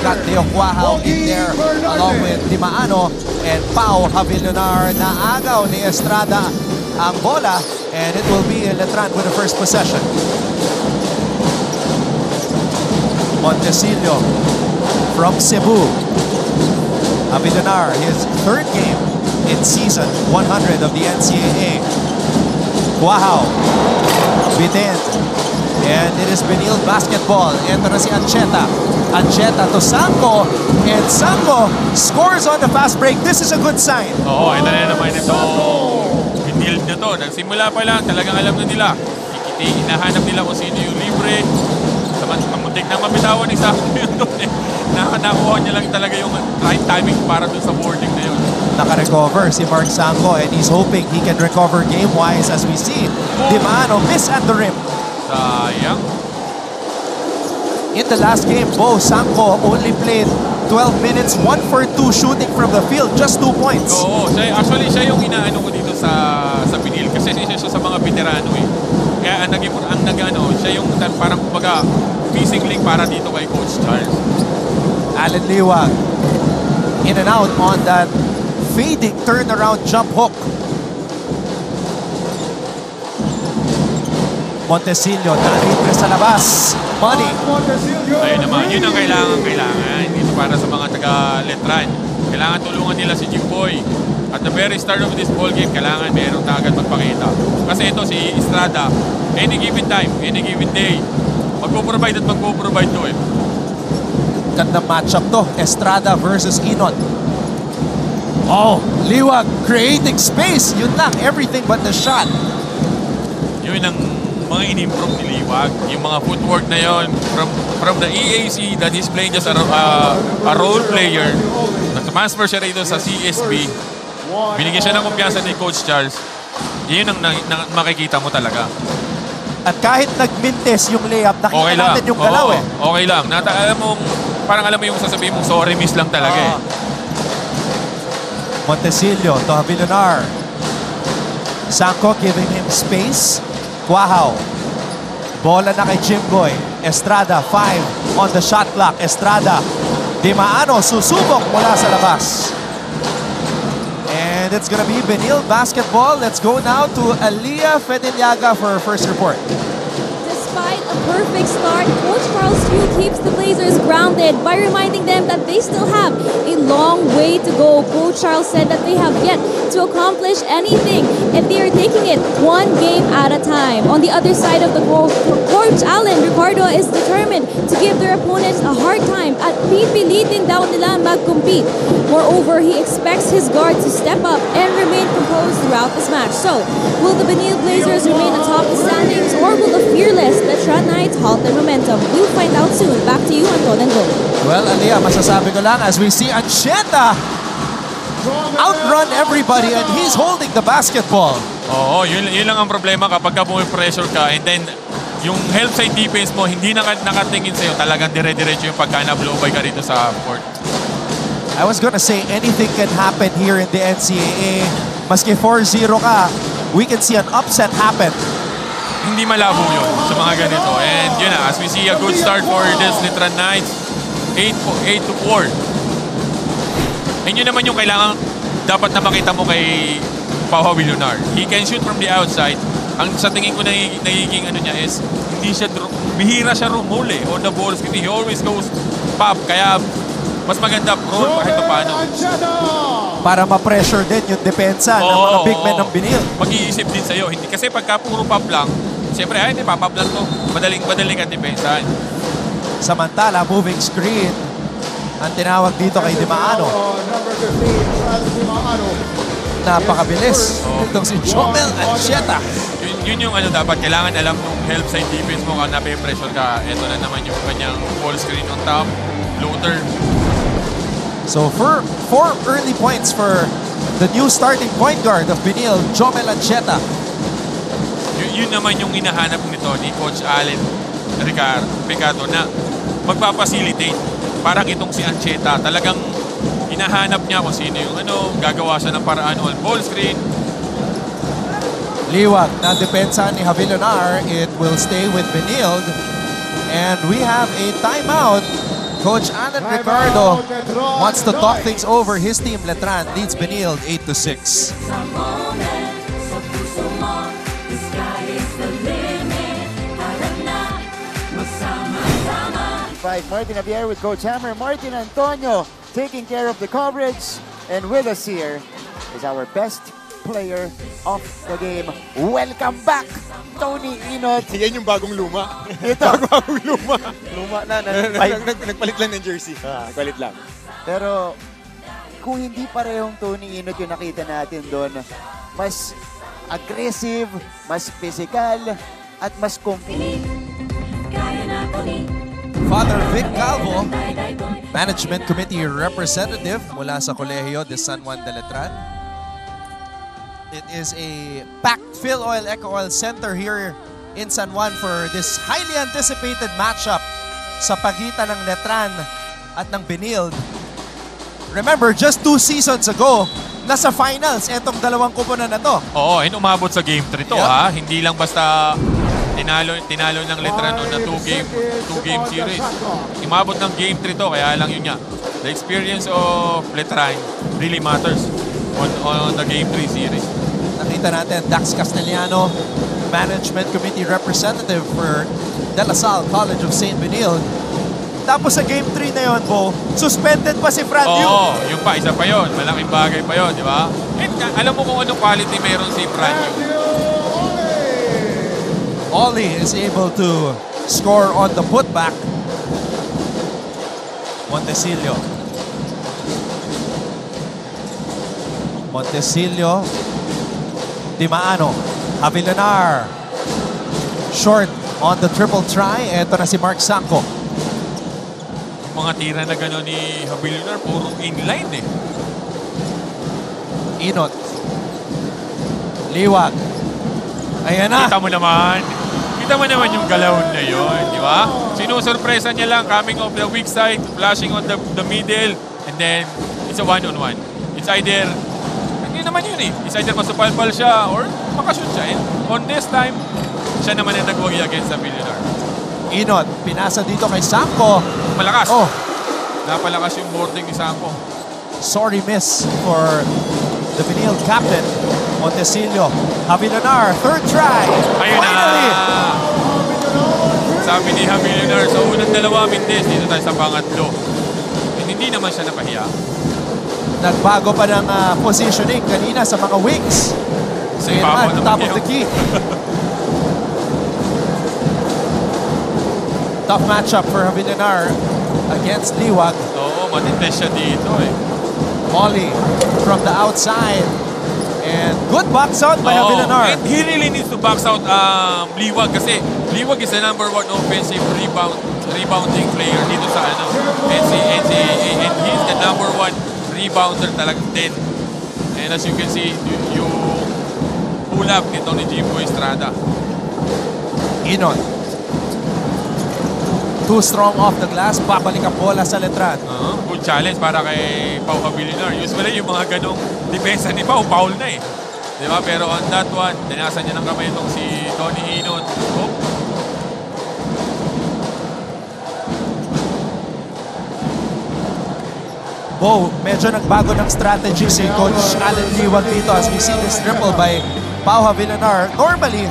got Leo Cuajao in there along with Dimaano and Pau Javillonar. Naagaw ni Estrada ang bola, and it will be Letran with the first possession. Montecillo from Cebu. Javillonar, his third game in season 100 of the NCAA. Cuajao, Biten, and it is Benil basketball. Enter na si Ancheta. Ancheta to Sanco, and Sanco scores on the fast break. This is a good sign. Oo, ito na naman ito. Benil na to. Nagsimula pa lang, talagang alam na nila. Hinahanap nila kung sino yung libre. Mamuntik nang mabitawan ni Sanco yun doon eh. Nakuha niya lang talaga yung right timing para doon sa boarding na yun. Naka-recover si Mark Sanco, and he's hoping he can recover game-wise as we see Dimaano miss at the rim. Sayang. In the last game, Bo Sanco only played 12 minutes, 1 for 2 shooting from the field, just 2 points. Oo, actually siya yung inaano ko dito sa Benil kasi siya sa mga veterano eh. Kaya siya yung parang kumbaga missing link para dito kay Coach Charles. Allen Liwag in and out on that fading turnaround jump hook. Montecillo nalibre sa labas. Money. Ayun naman, yun ang kailangan dito para sa mga taga-Letran. Kailangan tulungan nila si Jimboy. At the very start of this ball game, kailangan mayroong agad magpakita. Kasi ito si Estrada, any given time, any given day, magpo-provide to eh. Gandang matchup to. Estrada versus Inon. Oh, Liwag creating space. Yun lang, everything but the shot. Yun ang mga in-improve ni Liwag. Yung mga footwork na yun from the EAC that he's playing just a role player. Nag-transfer siya rito sa CSB. Binigyan siya ng kumpiyansa ni Coach Charles. Yun ang makikita mo talaga. At kahit nag-mintes yung layup, nakita natin yung galaw eh. Okay lang. Parang alam mo yung sasabihin mong sorry miss lang talaga eh. Montecillo to Javillonar. Sanco giving him space. Cuajao. Bola na kay Jimboy. Estrada, 5 on the shot clock. Estrada. Dimaano susubok mula sa labas. And it's gonna be Benil basketball. Let's go now to Aliyah Fedeliaga for her first report. Despite a perfect start, Coach Charles Yu keeps the Blazers grounded by reminding them that they still have a long way to go. Coach Charles said that they have yet to accomplish anything and they are taking it one game at a time. On the other side of the court, Coach Allen Ricardo is determined to give their opponents a hard time at pipilitin daw nila mag-compete. Moreover, he expects his guard to step up and remain composed throughout this match. So, will the Benil Blazers remain atop the standings or will the fearless Letran Knights halt their momentum? We'll find out soon. Back to you, Anton and Go. Well, Aliyah, masasabi ko lang as we see Ancheta outrun everybody and he's holding the basketball. Oo, yun lang ang problema kapag ka pressure ka and then yung help side defense mo hindi nakatingin sa'yo, talagang dire-diretso yung pagka-blow by ka rito sa court. I was gonna say anything can happen here in the NCAA. Maski 4-0 ka, we can see an upset happen. Hindi malabo yun sa mga ganito. And yun na, as we see a good start for this Letran Knights, 8-4. And yun naman yung kailangan dapat na makita mo kay Pau Javillonar. He can shoot from the outside. Ang sa tingin ko nagiging ano niya is bihira siya rumule on the ball screen. He always goes pop. Kaya mas maganda roll kahit paano. Para ma-pressure din yung depensa ng mga big men ng Benil. Mag-iisip din sa'yo. Kasi pagka puro pop lang, siyempre hindi papap lang to. Madaling ang depensahan. Samantala, moving screen ang tinawag dito kay Dimaano. Napakabilis. Itong si Jomel Ancheta. Yun yung dapat kailangan alam ng help side defense mo kung nape-pressure ka. Ito na naman yung kanyang ball screen on top. Floater. So for 4 early points for the new starting point guard of Benil, Jomel Ancheta. Yun naman yung hinahanap nito ni Coach Allen Ricardo na magpapacilitate. Parang itong si Ancheta, talagang hinahanap niya kung sino yung gagawa siya ng paraan on ball screen. Liwag na depensa ni Javillonar. It will stay with Benil. And we have a timeout Coach Alan Ricardo wants to talk things over. His team, Letran, leads Benilde 8-6. Martin Javier with Coach Hammer. Martin Antonio taking care of the coverage. And with us here is our best player of the game. Welcome back, Tony Inot. Yan yung bagong luma. Ito. Bagong luma. Luma na. Nagpalit lang ng jersey. Nagpalit lang. Pero kung hindi parehong Tony Inot yung nakita natin doon, mas aggressive, mas physical, at mas complete. Father Vic Calvo, Management Committee Representative mula sa Kolehiyo de San Juan de Letran. It is a packed Phil Oil Eco Oil Center here in San Juan for this highly anticipated matchup sa pagitan ng Letran at ng Benilde. Remember, just 2 seasons ago, nasa finals etong dalawang kupunan na to. Oo, and umabot sa Game 3 to, ha? Hindi lang basta tinalo ng Letran na 2-game series. Umabot ng Game 3 to, kaya lang yun nga. The experience of Letran really matters on the Game 3 series. Nakita natin, Dax Castellano, Management Committee Representative for De La Salle College of St. Benilde. Tapos sa Game 3 na yun, Bo, suspended pa si Fran Yu. Oo, yung pa, isa pa yun. Malaking bagay pa yun, di ba? And alam mo kung anong quality meron si Fran Yu. Ollie is able to score on the putback. Montecillo. Dimaano. Avilanar. Short on the triple try. Ito na si Mark Sanco. Yung mga tira na gano'n ni Avilanar, puro inline eh. Inot. Liwag. Ayan na. Kita mo naman yung galaw na yun, di ba? Sinusurpresa niya lang, coming off the weak side, flashing on the middle, and then it's a one-on-one. It's either, hindi naman yun eh. It's either masupalpal siya or makashoot siya. And on this time, siya naman ang nag-wagi against the Avilanar. Inot, pinasa dito kay Sanco. Malakas. Oh. Napalakas yung boarding ni Sanco. Sorry miss for the Benilde captain, Montecillo. Avilanar, third try. Ayun Finally. na. Sabi ni Avilanar, sa unang dalawa minutes, dito tayo sa pangatlo. And hindi naman siya napahiya. Nagbago pa ng positioning kanina sa mga wings. Sa Ayan ibabaw naman, naman top of yun. the key. Tough matchup for Avilanar against Liwag. Oo, matintest siya dito eh. Ollie from the outside. And good box out by Oo, Avilanar. and he really needs to box out Liwag kasi Liwag is the #1 offensive rebounding player dito sa NCAA. And he's the #1 rebounder talaga din. And as you can see, yung pull-up nito ni Jimbo Estrada. Inot. Too strong off the glass. Babalik ang bola sa Letran. Good challenge para kay Pau Avilanar. Usually yung mga ganong depensa ni Pau, foul na eh. Diba? Pero on that one, dinasan niya ng kamay itong si Tony Inot. Oh. Bo, medyo nagbago ng strategy si Coach Alan Liwag dito as we see this triple by Pau Avilanar. Normally,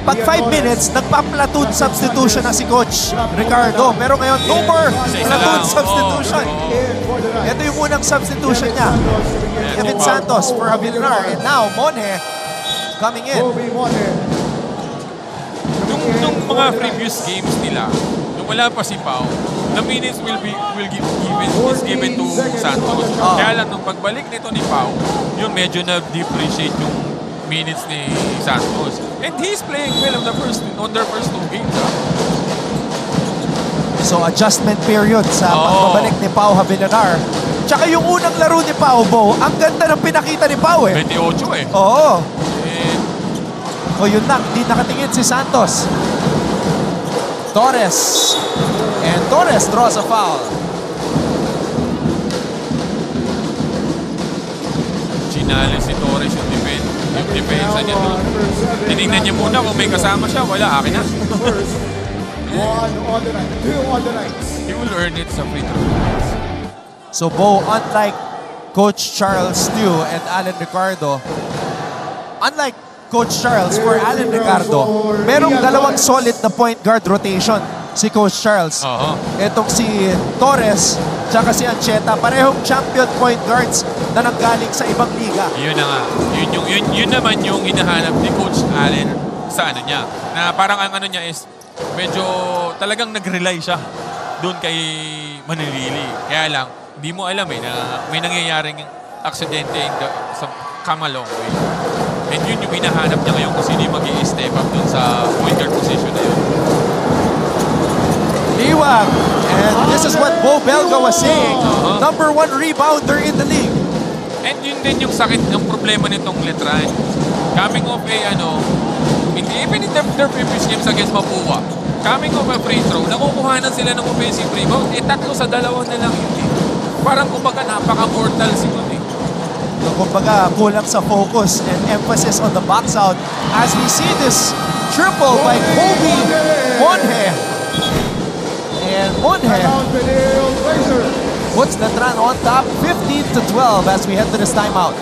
pag 5 minutes, nagpa-platoon substitution na si Coach Ricardo. Pero ngayon, no more platoon substitution. Ito yung unang substitution niya. Kevin Santos for Avilanar. And now, Monje coming in. Nung mga previous games nila, nung wala pa si Pau, the minutes is given to Santos. Kaya lang, nung pagbalik nito ni Pau, yun medyo na-depreciate yung minutes ni Santos. And he's playing well on their first 2 games. So, adjustment period sa pagbabalik ni Pau Avilanar. Tsaka yung unang laro ni Pau, Bo, ang ganda ng pinakita ni Pau eh. 28 eh. Oo. And O yun na, hindi nakatingin si Santos. Torres. And Torres draws a foul. Chinales si Torres yung depensa niya doon. Tinignan niya muna kung may kasama siya. Wala, akin na. He will earn it sa free throw. So Bo, unlike Coach Charles Stew and Alan Ricardo, unlike Coach Charles for Alan Ricardo, merong dalawang solid na point guard rotation si Coach Charles. Itong si Torres tsaka si Ancheta, parehong champion point guards na nanggaling sa ibang liga. Yun na nga. Yun naman yung hinahanap ni Coach Allen sa ano niya. Na parang ang ano niya is medyo talagang nag-rely siya doon kay Manilili. Kaya lang, hindi mo alam na may nangyayaring aksidente sa Kamalong way. And yun yung hinahanap niya ngayon kung sino yung mag-i-step up doon sa point guard position na yun. Liwag. And this is what Bo Belga was saying. Number 1 rebounder in the league. And yun din yung sakit, yung problema nitong Letran. Coming off even in their previous games against Mapua, coming off a free throw, nakukuhanan sila ng offensive rebound, 3 sa 2 na lang yun eh. Parang kumbaga napaka-mortal siguro eh. So, kumbaga kulang sa focus and emphasis on the box out as we see this triple by Kobe Monhe. And Monhe puts Letran on top 15-12 as we head to this timeout.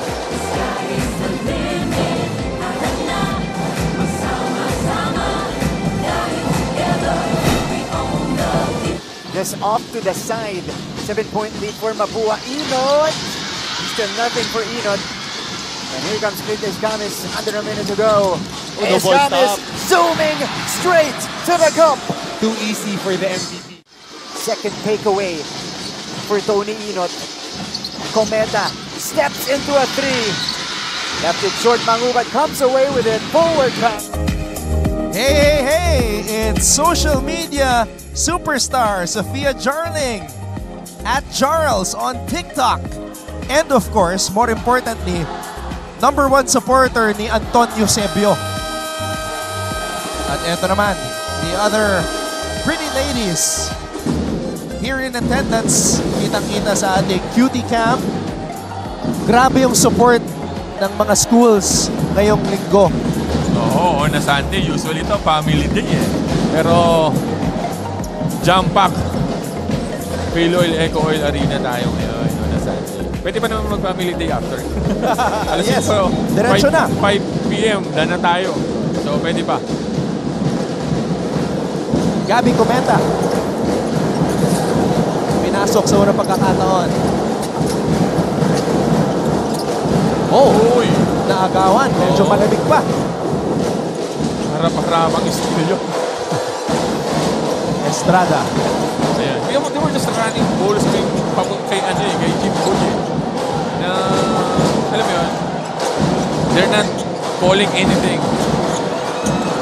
Just off to the side. 7-point lead for Mapua. Enod. Still nothing for Enod. And here comes Clint Escamis under a minute to go. Escamis zooming straight to the cup. Too easy for the MVP. Second takeaway for Tony Enod. Cometa steps into a 3. Left it short, Mangubat comes away with it. Forward pass. Hey, it's social media superstar Sophia Jarling at Charles on TikTok. And of course, more importantly, number 1 supporter ni Anton Eusebio. At eto naman, the other pretty ladies here in attendance. Kitang-kita sa ating cutie cam. Grabe yung support ng mga schools ngayong linggo. Oo, on a Sunday, usually ito family day eh. Pero jump pack. Phil Oil, Eco Oil Arena tayo ngayon on a Sunday. Pwede pa naman mag-family day after. Alas Yes, pero diretso na. 5 p.m. na tayo. So pwede pa. Gabi Cometa. Pinasok sa unang pagkakataon. Uy! Naagawan. Medyo malamig pa. Harap-harapang istilyo. Estrada. Ayan. They were just running ball screen kay Jim Cody. Na, alam mo yun, they're not calling anything.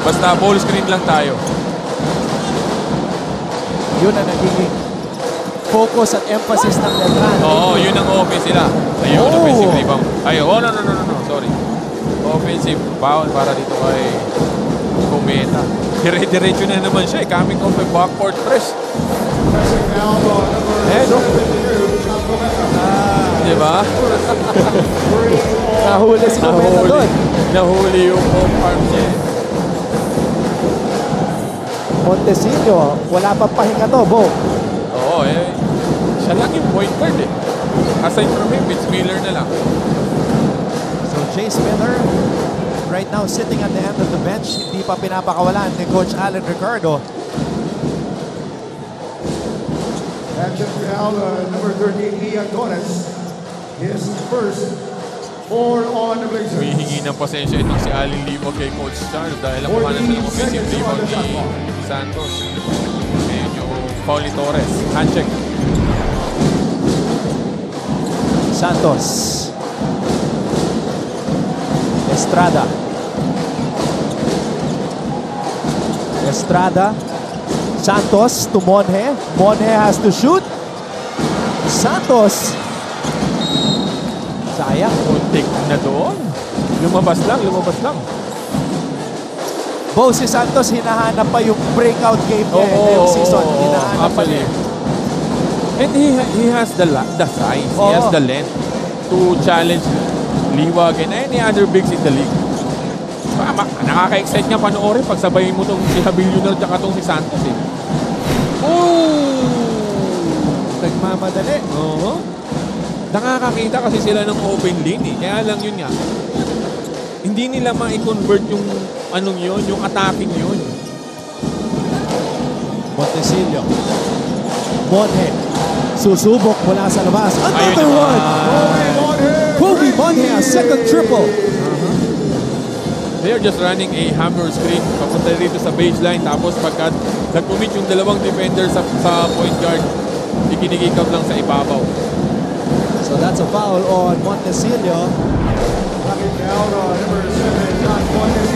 Basta ball screen lang tayo. Yun ang nagiging focus at emphasis ng Letran. Oo, yun ang offense sila. Ayun, offensive rebound. Ayun, no, sorry. Offensive foul para dito kay Cometa. Dire-diretso na naman siya, coming off a backcourt press. No? Diba? Nahuli si Cometa doon. Nahuli yung off-arm niya. Montecillo, wala pang pahinga to, Bo. Oo, siya lang yung point guard eh. Aside from him, it's Miller na lang. So Jace Miller, right now sitting at the end of the bench, hindi pa pinapakawalan ni Coach Alan Ricardo. And just now, number 13, Ian Torres, his first 4 on the Blazers. Humihingi ng pasensya itong si Alin Limog kay Coach Charles dahil ang mukha na ng offensive rebound ni Santos. Ngayon yung Pauli Torres. Handcheck. Santos. Estrada. Santos to Monhe. Monhe has to shoot. Santos. Sayang. Kuntik na doon. Lumabas lang. Bo, si Santos hinahanap pa yung breakout game niya ngayong season. Hinahanap pa niya. And he has the size. He has the length to challenge Liwag and any other bigs in the league. Nakaka-excite nga panoorin pag sabayin mo itong si Habilioner at itong si Santos eh. Nagmamadali. Oo. Nakakakita kasi sila ng open lane eh. Kaya lang yun nga. Hindi nila ma-convert yung anong yun, yung attacking yun. Montesilio. Monhe. Susubok mula sa labas. Another Ayun one. Kobe Monhe, a second triple. They are just running a hammer screen papunta dito sa baseline. Tapos pagka nag-commit yung dalawang defender sa point guard, ikinigikap lang sa ibabaw. So that's a foul on Montesilio.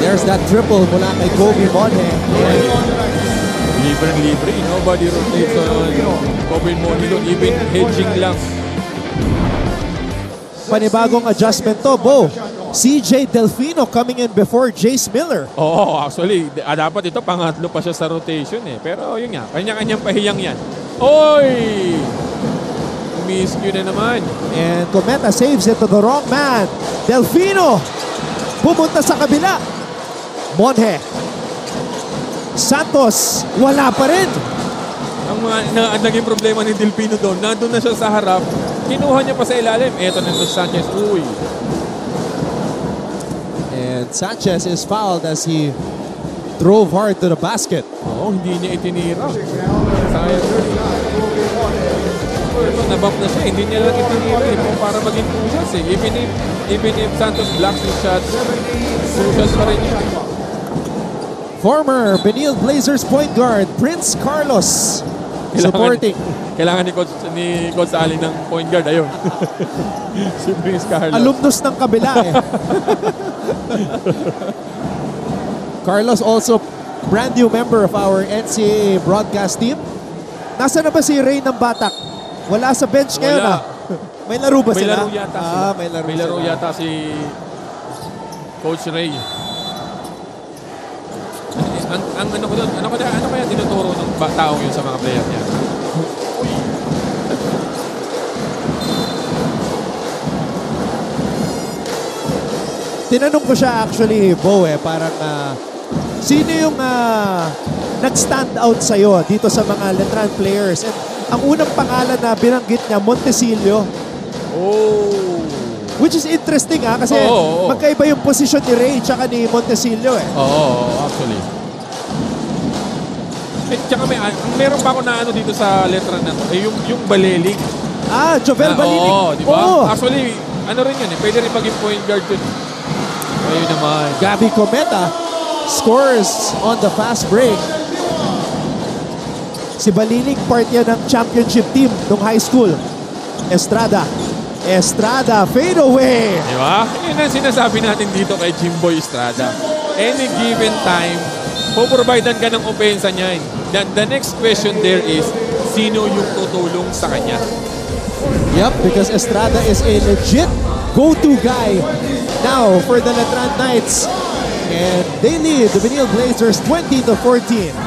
There's that triple mula kay Kobe Monhe. Libre. Nobody rotates on Kobe Monhe. Even hedging lang. Panibagong adjustment to, Bo. CJ Delfino coming in before Jace Miller. Oo, actually, dapat ito pangatlo pa siya sa rotation eh. Pero yun nga, kanya-kanyang pahiyang yan. Oy! Miscue na naman. And Cometa saves it to the wrong man. Delfino pumunta sa kabila. Monhe. Santos, wala pa rin. Ang naging problema ni Delfino doon, nandun na siya sa harap, kinuha niya pa sa ilalim. Eto na ito Sanchez. Uy! And Sanchez is fouled as he drove hard to the basket. Oo, hindi niya itinira. Sayang. Ito, nabump na siya. Hindi niya lang itinira eh, para maging 2 shots eh. Even if Santos blocks his shots, 2 shots pa rin yun. Former Benil Blazers point guard Prince Carlos supporting. Kailangan ni Coach Ali ng point guard. Ayun. Si Prince Carlos. Alumnus ng kabila eh. Carlos also brand new member of our NCAA broadcast team. Nasaan na ba si Ray ng Batak? Wala sa bench ngayon ah. May laro ba May sila? laro yata sila. May laro sila. Yata si Coach Ray. Ano kaya tinuturo ng taong yun sa mga player niya? Tinanong ko siya actually, Bo, parang sino yung nag-stand out sa'yo dito sa mga Letran players? And ang unang pangalan na binanggit niya, Montesilio. Oh! Which is interesting kasi magkaiba yung posisyon ni Ray tsaka ni Montesilio eh. Oo, actually. Tsaka meron pa ako na dito sa Letran na to, yung Baleling. Jovel Baliling. Oo, di ba? Actually, rin yun eh, pwede rin maging point guard yun. Ayun naman. Gabby Cometa scores on the fast break. Si Baliling part yan ng championship team nung high school. Estrada, fade away. Di ba? Yun ang sinasabi natin dito kay Jimboy Estrada. Any given time, puprovidean ka ng opensa niya. The next question there is, sino yung tutulong sa kanya? Yep, because Estrada is a legit go-to guy now for the Letran Knights. And they lead the Benil Blazers 20-14.